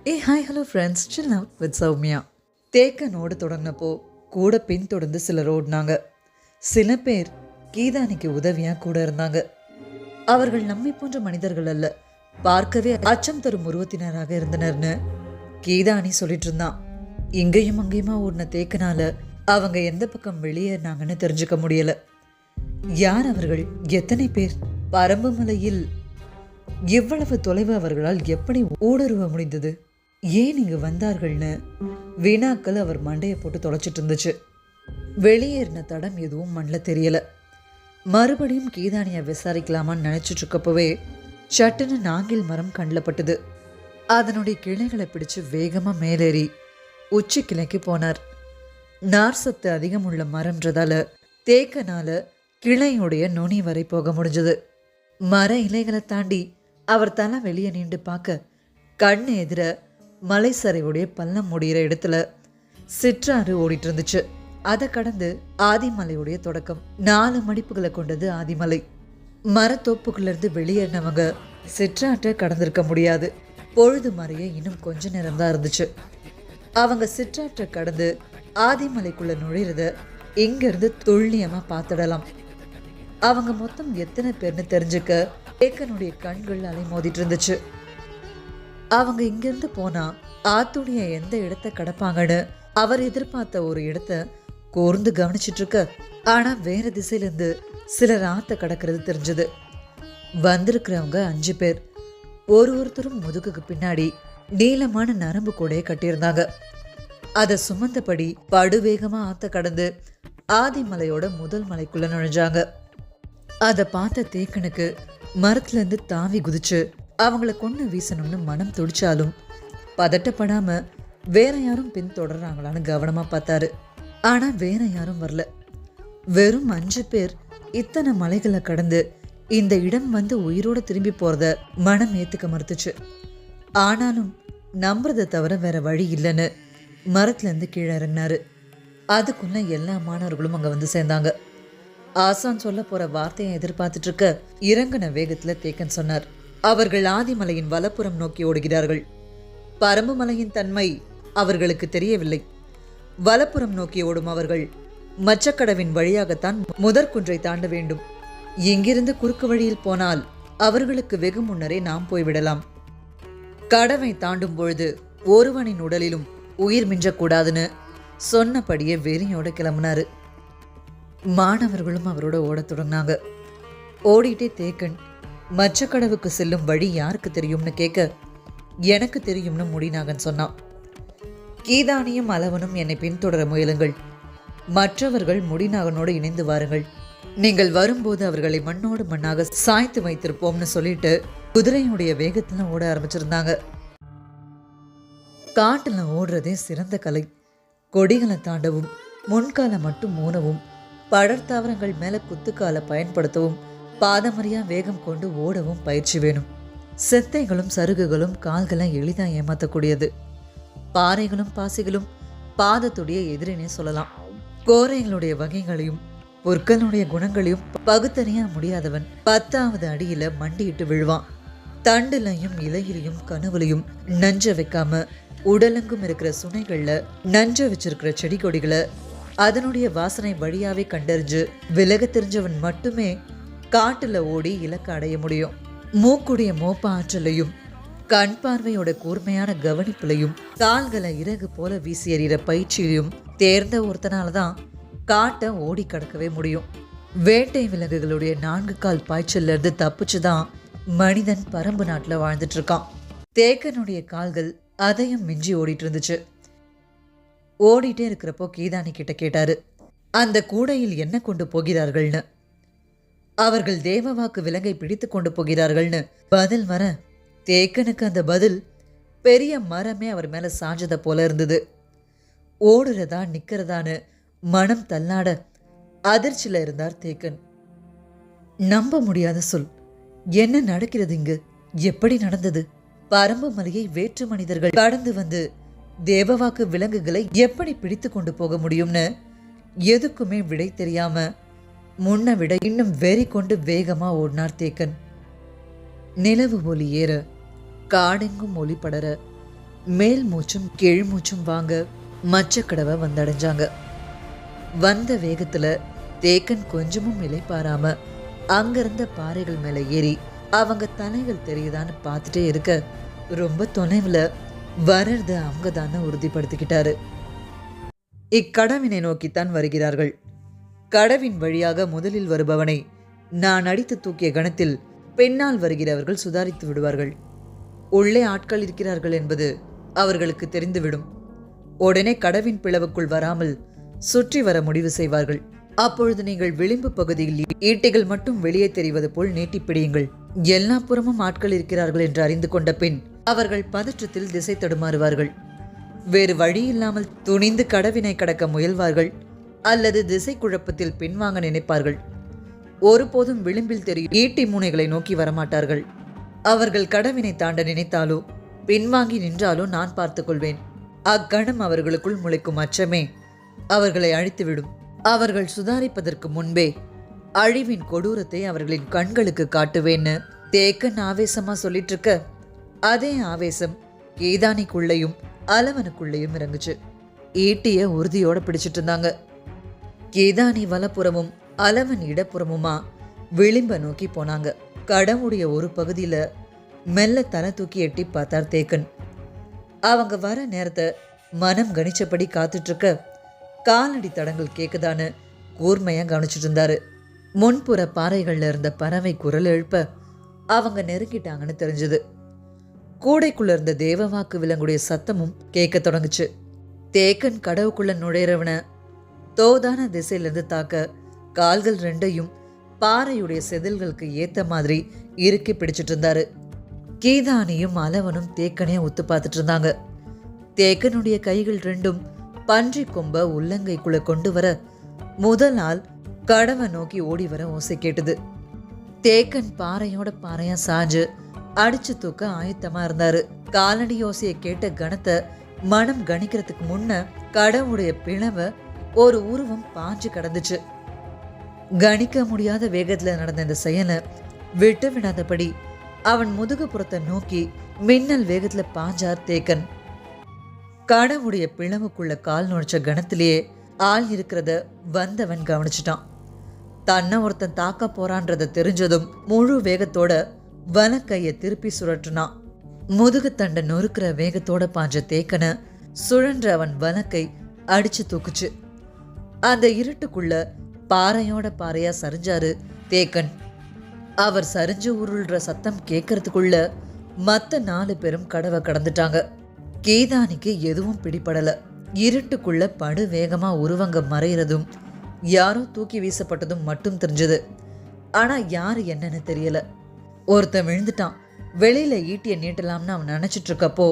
Hi hello friends, chill out with Soumya. தேக்கனோடு தொடங்கினப்போ கூட பின்தொடர்ந்து சிலர் ஓடினாங்க. சில பேர் கீதானிக்கு உதவியாக கூட இருந்தாங்க. அவர்கள் நம்மை போன்ற மனிதர்கள் அல்ல, பார்க்கவே அச்சம் தரும் உருவத்தினராக இருந்தனர்னு கீதானி சொல்லிட்டு இருந்தான். இங்கேயும் அங்கேயுமா ஓடின தேக்கனால அவங்க எந்த பக்கம் வெளியேறினாங்கன்னு தெரிஞ்சுக்க முடியல. யார் அவர்கள்? எத்தனை பேர்? பரம்பு மலையில் இவ்வளவு தொலைவு அவர்களால் எப்படி ஊடுருவ முடிந்தது? ஏன் இங்கு வந்தார்கள்னு வினாக்கள் அவர் மண்டையை போட்டு தொலைச்சிட்டு இருந்துச்சு. வெளியேறின தடம் எதுவும் மண்ணில் தெரியல. மறுபடியும் கீதானியை விசாரிக்கலாமான்னு நினைச்சிட்டு இருக்கப்பவே சட்டுன்னு நாங்கில் மரம் கண்ணில் பட்டுது. அதனுடைய கிளைகளை பிடிச்சு வேகமாக மேலேறி உச்சி கிளைக்கு போனார். நார் சத்து அதிகம் உள்ள மரம்ன்றதால தேக்கனால கிளையுடைய நுனி வரை போக முடிஞ்சது. மர இலைகளை தாண்டி அவர் தலை வெளியே நீண்டு பார்க்க கண் எதிர மலை சரிவுடைய பள்ளம் முடிகிற இடத்துல சிற்றாறு ஓடிட்டு இருந்துச்சு. அதை கடந்து ஆதிமலையுடைய தொடக்கம். 4 மடிப்புகளை கொண்டது ஆதிமலை. மரத்தோப்புக்குள்ளேருந்து வெளியேறினவங்க சிற்றாற்றை கடந்திருக்க முடியாது. பொழுது மறைய இன்னும் கொஞ்ச நேரம் தான் இருந்துச்சு. அவங்க சிற்றாற்றை கடந்து ஆதிமலைக்குள்ள நுழையிறத இங்கிருந்து துல்லியமா பார்த்துடலாம். அவங்க மொத்தம் எத்தனை பேர்னு தெரிஞ்சுக்க தேக்கனுடைய கண்கள் அலைமோதிட்டு இருந்துச்சு. அவங்க இங்கிருந்து போனா ஆத்துடைய எந்த இடத்த கடப்பாங்கன்னு அவர் எதிர்பார்த்த ஒரு இடத்த கூர்ந்து கவனிச்சிட்டு இருக்க, ஆனா வேற திசையிலிருந்து சிலர் ஆத்த கடக்கிறது தெரிஞ்சது. வந்திருக்கிறவங்க 5 பேர். ஒருத்தரும் முதுகுக்கு பின்னாடி நீளமான நரம்பு கூடைய கட்டியிருந்தாங்க. அதை சுமந்தபடி படுவேகமா ஆத்த கடந்து ஆதிமலையோட முதல் மலைக்குள்ள நுழைஞ்சாங்க. அதை பார்த்த தேக்கனுக்கு மரத்துல இருந்து தாவி குதிச்சு அவங்கள கொண்டு வீசணும்னு மனம் துடிச்சாலும் பதட்டப்படாம வேற யாரும் பின் தொடர்றாங்களான்னு கவனமா பார்த்தாரு. ஆனா வேற யாரும் வரல. வெறும் 5 பேர் இத்தனை மலைகளை கடந்து இந்த இடம் வந்து உயிரோட திரும்பி போறத மனம் ஏத்துக்க மறுத்துச்சு. ஆனாலும் நம்புறதை தவிர வேற வழி இல்லைன்னு மரத்துல இருந்து கீழே இறங்கினாரு. அதுக்குள்ள எல்லா மாணவர்களும் அங்க வந்து சேர்ந்தாங்க. ஆசான் சொல்ல போற வார்த்தையை எதிர்பார்த்துட்டு இருக்க இறங்கின வேகத்துல தேக்கன் சொன்னார். அவர்கள் ஆதிமலையின் வலப்புறம் நோக்கி ஓடுகிறார்கள். பரம்பு மலையின் தன்மை அவர்களுக்கு தெரியவில்லை. வலப்புறம் நோக்கி ஓடும் அவர்கள் மச்சக்கடவின் வழியாகத்தான் முதற்குன்றை தாண்ட வேண்டும். இங்கிருந்து குறுக்கு வழியில் போனால் அவர்களுக்கு வெகு முன்னரே நாம் போய்விடலாம். கடவை தாண்டும் பொழுது ஒருவனின் உடலிலும் உயிர் மிஞ்சக்கூடாதுன்னு சொன்னபடியே வெறியோட கிளம்பினாரு. மாணவர்களும் அவரோட ஓடத் தொடங்கினாங்க. ஓடிட்டே தேக்கன் மச்சக்கடவுக்கு செல்லும் வழி யாருக்கு தெரியும்னு கேட்க, எனக்கு தெரியும்னு முடிநாகன் சொன்னான். கீதானியும் அளவனும் என்னை பின்தொடர முயலுங்கள். மற்றவர்கள் முடிநாகனோடு இணைந்து வாருங்கள். நீங்கள் வரும்போது அவர்களை மண்ணோடு மண்ணாக சாய்த்து வைத்திருப்போம்னு சொல்லிட்டு குதிரையுடைய வேகத்துல ஓட ஆரம்பிச்சிருந்தாங்க. காட்டுல ஓடுறதே சிறந்த கலை. கொடிகளை தாண்டவும் முன்கால மட்டும் ஊனவும் படர்தாவரங்கள் மேல குத்துக்கால பயன்படுத்தவும் பாதமறியா வேகம் கொண்டு ஓடவும் பயிற்சி வேணும். செத்தைகளும் சருகுகளும் கால்களை எளிதா ஏமாத்தக்கூடியது. பாறைகளும் பாசிகளும் பாதத்துடைய எதிரினே சொல்லலாம். கோரைகளுடைய வகைகளையும் பொற்களுடைய குணங்களையும் பகுத்தறிய முடியாதவன் 10வது அடியில மண்டியிட்டு விழுவான். தண்டுலையும் இலையிலையும் கனவுலையும் நஞ்ச வைக்காம உடலெங்கும் இருக்கிற சுனைகள்ல நஞ்ச வச்சிருக்கிற செடி கொடிகளை அதனுடைய வாசனை வழியாவே கண்டறிஞ்சு விலக தெரிஞ்சவன் மட்டுமே காட்டுல ஓடி இலக்க அடைய முடியும். மூக்குடைய மோப்ப ஆற்றலையும் கண் பார்வையோட கூர்மையான கவனிப்புலையும் கால்களை இறகு போல வீசி எறிகிற பயிற்சியிலையும் தேர்ந்த ஒருத்தனாலதான் காட்டை ஓடி கடக்கவே முடியும். வேட்டை விலங்குகளுடைய 4 கால் பாய்ச்சல்ல இருந்து தப்பிச்சுதான் மனிதன் பரம்பு நாட்டுல வாழ்ந்துட்டு இருக்கான். தேக்கனுடைய கால்கள் அதையும் மிஞ்சி ஓடிட்டு இருந்துச்சு. ஓடிட்டே இருக்கிறப்போ கீதானி கிட்ட கேட்டாரு, அந்த கூடையில் என்ன கொண்டு போகிறார்கள்னு. அவர்கள் தேவவாக்கு விலங்கை பிடித்து கொண்டு போகிறார்கள்னு பதில் வர, தேக்கனுக்கு அந்த பதில் பெரிய மரமே அவர் மேல சாஞ்சத போல இருந்தது. ஓடுறதா நிக்கிறதான்னு மனம் தள்ளாட அதிர்ச்சியில இருந்தார் தேக்கன். நம்ப முடியாத சொல். என்ன நடக்கிறது இங்கு? எப்படி நடந்தது? பரம்பு மலையை வேற்று மனிதர்கள் கடந்து வந்து தேவவாக்கு விலங்குகளை எப்படி பிடித்து கொண்டு போக முடியும்னு எதுக்குமே விடை தெரியாம முன்ன விட இன்னும் வெறி கொண்டு வேகமா ஓடினார் தேக்கன். நிலவு ஒளி ஏற காடெங்கும் ஒளி படர மேல் மூச்சும் கீழ் மூச்சும் வாங்க மச்சக்கடவை வந்தடைஞ்சாங்க. வந்த வேகத்துல தேக்கன் கொஞ்சமும் இலைப்பாராம அங்கிருந்த பாறைகள் மேல ஏறி அவங்க தலைகள் தெரியுதான்னு பார்த்துட்டே இருக்க ரொம்ப தொலைவில் வர்றது அவங்க தானே உறுதிப்படுத்திக்கிட்டாரு. இக்கடவினை நோக்கித்தான் வருகிறார்கள். கடவின் வழியாக முதலில் வருபவனை நான் அடித்து தூக்கிய கணத்தில் பின்னால் வருகிறவர்கள் சுதாரித்து விடுவார்கள். உள்ளே ஆட்கள் இருக்கிறார்கள் என்பது அவர்களுக்கு தெரிந்துவிடும். உடனே கடவின் பிளவுக்குள் வராமல் சுற்றி வர முடிவு செய்வார்கள். அப்பொழுது நீங்கள் விளிம்பு பகுதியில் ஈட்டிகள் மட்டும் வெளியே தெரிவது போல் நீட்டி பிடியுங்கள். எல்லா புறமும் ஆட்கள் இருக்கிறார்கள் என்று அறிந்து கொண்ட பின் அவர்கள் பதற்றத்தில் திசை தடுமாறுவார்கள். வேறு வழி இல்லாமல் துணிந்து கடவினை கடக்க முயல்வார்கள் அல்லது திசை குழப்பத்தில் பின்வாங்க நினைப்பார்கள். ஒருபோதும் விளிம்பில் தெரியும் ஈட்டி முனைகளை நோக்கி வரமாட்டார்கள். அவர்கள் கடவினை தாண்ட நினைத்தாலோ பின்வாங்கி நின்றாலோ நான் பார்த்துக் கொள்வேன். அக்கணம் அவர்களுக்குள் முளைக்கும் அச்சமே அவர்களை அழித்துவிடும். அவர்கள் சுதாரிப்பதற்கு முன்பே அழிவின் கொடூரத்தை அவர்களின் கண்களுக்கு காட்டுவேன்னு தேக்கன் ஆவேசமா சொல்லிட்டு இருக்க, அதே ஆவேசம் கீதானிக்குள்ளேயும் அலவனுக்குள்ளேயும் இறங்குச்சு. ஈட்டிய உறுதியோட பிடிச்சிட்டு இருந்தாங்க. கீதானி வலப்புறமும் அலவன் இடப்புறமுமா விளிம்ப நோக்கி போனாங்க. கடவுடைய ஒரு பகுதியில மெல்ல தலை தூக்கி எட்டி பார்த்தார் தேக்கன். அவங்க வர நேரத்தை மனம் கணிச்சபடி காத்துட்டு இருக்க காலடி தடங்கள் கேக்குதான்னு கூர்மையா கவனிச்சுட்டு இருந்தாரு. முன்புற பாறைகள்ல இருந்த பறவை குரல் எழுப்ப அவங்க நெருங்கிட்டாங்கன்னு தெரிஞ்சது. கூடைக்குள்ள இருந்த தேவவாக்கு விலங்குடைய சத்தமும் கேட்க தொடங்குச்சு. தேக்கன் கடவுக்குள்ள நுழையிறவன தோதான திசையிலிருந்து தாக்க கால்கள் ரெண்டையும் பாறையுடைய செதில்களுக்கு ஏத்த மாதிரி இறுக்கி பிடிச்சிட்டு இருந்தாரு. கீதானியும் அலவனும் தேக்கனையும் உத்து பார்த்துட்டு இருந்தாங்க. தேக்கனுடைய கைகள் ரெண்டும் பன்றி கொம்ப உள்ளங்கைக்குள்ள கொண்டு வர முதல் ஆள் கடவை நோக்கி ஓடி வர ஓசை கேட்டது. தேக்கன் பாறையோட பாறையா சாஞ்சு அடிச்சு தூக்க ஆயத்தமா இருந்தாரு. காலடி யோசையை கேட்ட கணத்தை மனம் கணிக்கிறதுக்கு முன்ன கடவுடைய பிளவ ஒரு உருவம் பாஞ்சு கடந்துச்சு. கணிக்க முடியாத வேகத்துல நடந்த இந்த செயலை விட்டு விடாதபடி அவன் முதுகுப்புறத்தை நோக்கி மின்னல் வேகத்துல பாஞ்சார் தேக்கன். கடவுடைய பிளவுக்குள்ள கால் நுழைச்ச கணத்திலேயே ஆள் இருக்கிறத வந்தவன் கவனிச்சிட்டான். தன்னை ஒருத்தன் தாக்க போறான்றத தெரிஞ்சதும் முழு வேகத்தோட வலக்கைய திருப்பி சுழற்றினான். முதுகு தண்டை நொறுக்கிற வேகத்தோட பாஞ்ச தேக்கனை சுழன்ற அவன் வலக்கை அடிச்சு தூக்குச்சு. அந்த இருட்டுக்குள்ள பாறையோட பாறையா சரிஞ்சாரு தேக்கன். அவர் சரிஞ்சு உருள்ற சத்தம் கேட்கறதுக்குள்ள மத்த 4 பேரும் கடவை கடந்துட்டாங்க. கீதானிக்கு எதுவும் பிடிபடல. இருட்டுக்குள்ள படு வேகமா உருவங்க மறைகிறதும் யாரோ தூக்கி வீசப்பட்டதும் மட்டும் தெரிஞ்சது. ஆனா யாரு என்னன்னு தெரியல. ஒருத்தன் விழுந்துட்டான். வெளியில ஈட்டிய நீட்டலாம்னு அவன் நினைச்சிட்டு இருக்கப்போ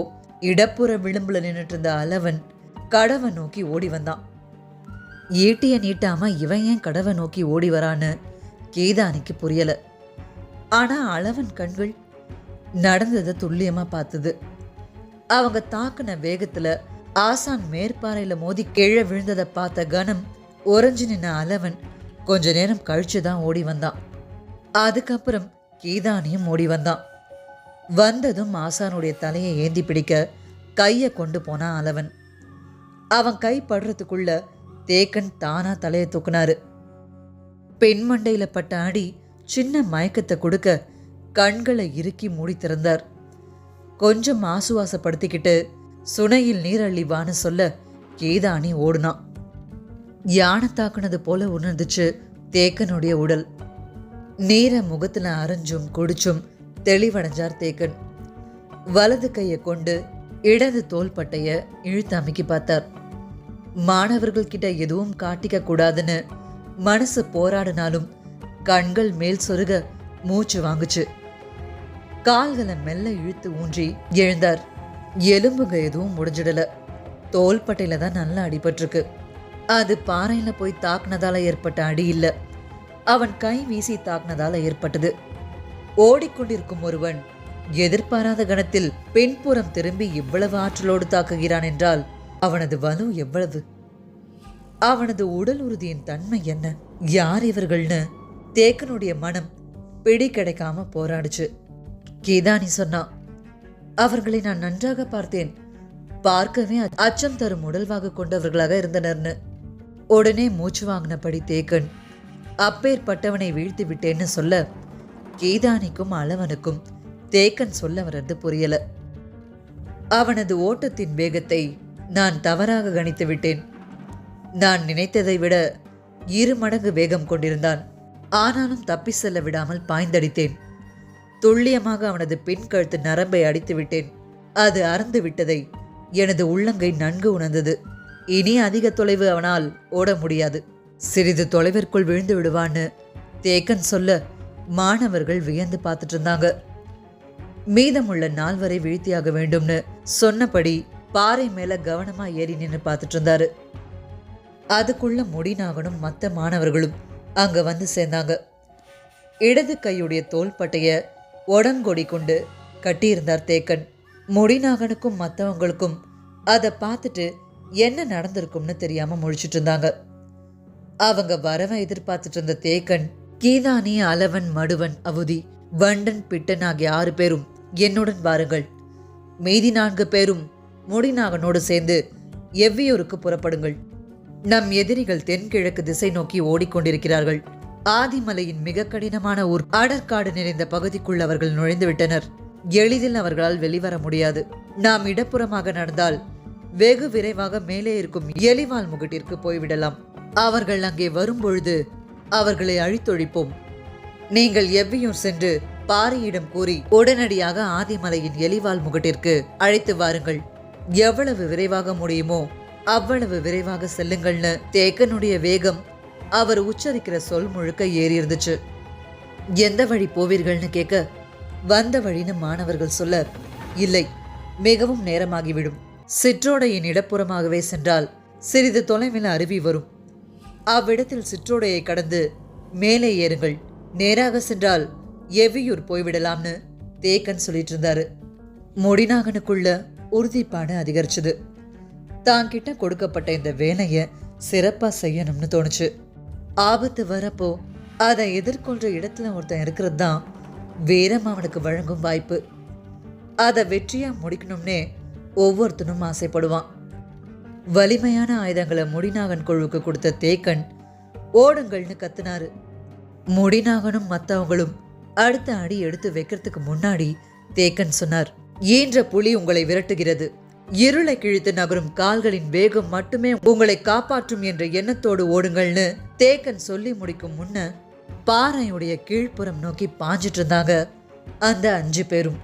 இடப்புற விளிம்புல நின்றுட்டு இருந்த அலவன் கடவை நோக்கி ஓடி வந்தான். ஈட்டிய நீட்டாம இவன் ஏன் கடவை நோக்கி ஓடி வரான்னு கீதானிக்கு புரியல. ஆனா அலவன் கண்கள் நடந்ததை துல்லியமா பார்த்தது. அவங்க தாக்குன வேகத்துல ஆசான் மேற்பாறையில மோதி கீழே விழுந்ததை பார்த்த கணம் உறைஞ்சு நின்ன அலவன் கொஞ்ச நேரம் கழிச்சுதான் ஓடி வந்தான். அதுக்கப்புறம் கீதானியும் ஓடி வந்தான். வந்ததும் ஆசானுடைய தலையை ஏந்தி பிடிக்க கையை கொண்டு போனான் அலவன். அவன் கை படுறதுக்குள்ள தேக்கன் தானா தலையை தூக்குனாரு. பெண்மண்டையில பட்ட அடி சின்ன மயக்கத்தை கொடுக்க கண்களை இறுக்கி மூடி திறந்தார். கொஞ்சம் ஆசுவாசப்படுத்திக்கிட்டு சுனையில் நீரழிவான்னு சொல்ல கீதானி ஓடுனான். யானை தாக்குனது போல உணர்ந்துச்சு தேக்கனுடைய உடல். நீர முகத்துல அரைஞ்சும் குடிச்சும் தெளிவடைஞ்சார் தேக்கன். வலது கையை கொண்டு இடது தோள்பட்டைய இழுத்து அமைக்கி பார்த்தார். மாணவர்கள் கிட்ட எதுவும் காட்டிக்க கூடாதுன்னு மனசு போராடினாலும் கண்கள் மேல் சொருக மூச்சு வாங்குச்சு. கால்களை மெல்ல இழுத்து ஊன்றி எழுந்தார். எலும்புங்க எதுவும் முடிஞ்சிடல. தோள்பட்டையில தான் நல்லா அடிபட்டிருக்கு. அது பாறையில போய் தாக்குனதால ஏற்பட்ட அடி இல்ல, அவன் கை வீசி தாக்குனதால ஏற்பட்டது. ஓடிக்கொண்டிருக்கும் ஒருவன் எதிர்பாராத கணத்தில் பின்புறம் திரும்பி இவ்வளவு ஆற்றலோடு தாக்குகிறான் என்றால் அவனது வலு எவ்வளவு, அவனது உடல் உறுதியின் தன்மை என்ன? யார் இவர்கள்னு தேக்கனுடைய மனம் பிடி கிடைக்காம போராடுச்சு. கீதானி சொன்னா, அவர்களை நான் நன்றாக பார்த்தேன். பார்க்கவே அச்சம் தரும் உடல்வாக கொண்டவர்களாக இருந்தனர்னு. உடனே மூச்சு வாங்கினபடி தேக்கன் அப்பேற்பட்டவனை வீழ்த்தி விட்டேன்னு சொல்ல, கீதானிக்கும் அளவனுக்கும் தேக்கன் சொல்ல வர்றது புரியல. அவனது ஓட்டத்தின் வேகத்தை நான் தவறாக கணித்து விட்டேன். நான் நினைத்ததை விட 2 மடங்கு வேகம் கொண்டிருந்தான். ஆனாலும் தப்பி செல்ல விடாமல் பாய்ந்தடித்தேன். துல்லியமாக அவனது பின் கழுத்து நரம்பை அடித்து விட்டேன். அது அறந்து விட்டதை எனது உள்ளங்கை நன்கு உணர்ந்தது. இனி அதிக தொலைவு அவனால் ஓட முடியாது. சிறிது தொலைவிற்குள் விழுந்து விடுவான்னு தேக்கன் சொல்ல, மாணவர்கள் வியந்து பார்த்துட்டு இருந்தாங்க. மீதமுள்ள 4 வரை வீழ்த்தியாக வேண்டும்னு சொன்னபடி பாறை மேல கவனமா ஏறி நின்று பார்த்துட்டு இருந்தாரு. அதுக்குள்ள முடிநாகனும் மற்ற மாணவர்களும் அங்க வந்து சேர்ந்தாங்க. இடது கையுடைய தோள்பட்டைய உடங்கொடி கொண்டு கட்டியிருந்தார் தேக்கன். முடிநாகனுக்கும் மற்றவங்களுக்கும் அதை பார்த்துட்டு என்ன நடந்திருக்கும்னு தெரியாம முழிச்சிட்டு இருந்தாங்க. அவங்க வரவை எதிர்பார்த்துட்டு இருந்த தேக்கன், கீதானி, அளவன், மடுவன், அவுதி, வண்டன், பிட்டன் ஆகிய 6 பேரும் என்னுடன் வாருங்கள். மீதி 4 பேரும் முடிநாகனோடு சேர்ந்து எவ்வியூருக்கு புறப்படுங்கள். நம் எதிரிகள் தென்கிழக்கு திசை நோக்கி ஓடிக்கொண்டிருக்கிறார்கள். ஆதிமலையின் மிக கடினமான ஊர் அடற்காடு நிறைந்த பகுதிக்குள் அவர்கள் நுழைந்து விட்டனர். எளிதில் அவர்களால் வெளிவர முடியாது. நாம் இடப்புறமாக நடந்தால் வெகு விரைவாக மேலே இருக்கும் எலிவால் முகட்டிற்கு போய்விடலாம். அவர்கள் அங்கே வரும்பொழுது அவர்களை அழித்தொழிப்போம். நீங்கள் எவ்வியூர் சென்று பாரியிடம் கூறி உடனடியாக ஆதிமலையின் எலிவால் முகட்டிற்கு அழைத்து வாருங்கள். எவ்வளவு விரைவாக முடியுமோ அவ்வளவு விரைவாக செல்லுங்கள்னு தேக்கனுடைய வேகம் அவர் உச்சரிக்கிற சொல் முழுக்க ஏறி இருந்துச்சு. எந்த வழி போவீர்கள்னு கேட்க, வந்த வழின்னு மாணவர்கள் சொல்ல, இல்லை, மிகவும் நேரமாகிவிடும். சிற்றோடையின் இடப்புறமாகவே சென்றால் சிறிது தொலைவில் அருவி வரும். அவ்விடத்தில் சிற்றோடையை கடந்து மேலே ஏறுங்கள். நேராக சென்றால் எவ்வியூர் போய்விடலாம்னு தேக்கன் சொல்லிட்டு இருந்தாரு. முடிநாகனுக்குள்ள உறுதிப்பாடு அதிகரிச்சது. தான் கிட்ட கொடுக்கப்பட்ட இந்த வேலையை சிறப்பா செய்யணும்னு தோணுச்சு. ஆபத்து வரப்போ அதை எதிர்கொள்ற இடத்துல ஒருத்தன் இருக்கிறது தான் வீரம் அவனுக்கு வழங்கும் வாய்ப்பு. அதை வெற்றியா முடிக்கணும்னே ஒவ்வொருத்தனும் ஆசைப்படுவான். வலிமையான ஆயுதங்களை முடிநாகன் குழுவுக்கு கொடுத்த தேக்கன் ஓடுங்கள்னு கத்துனாரு. முடிநாகனும் மற்றவங்களும் அடுத்த அடி எடுத்து வைக்கிறதுக்கு முன்னாடி தேக்கன் சொன்னார், ஈன்ற புலி உங்களை விரட்டுகிறது. இருளை கிழித்து நகரும் கால்களின் வேகம் மட்டுமே உங்களை காப்பாற்றும் என்ற எண்ணத்தோடு ஓடுங்கள்னு தேக்கன் சொல்லி முடிக்கும் முன்ன பாறையுடைய கீழ்ப்புறம் நோக்கி பாஞ்சிட்டு இருந்தாங்க அந்த 5 பேரும்.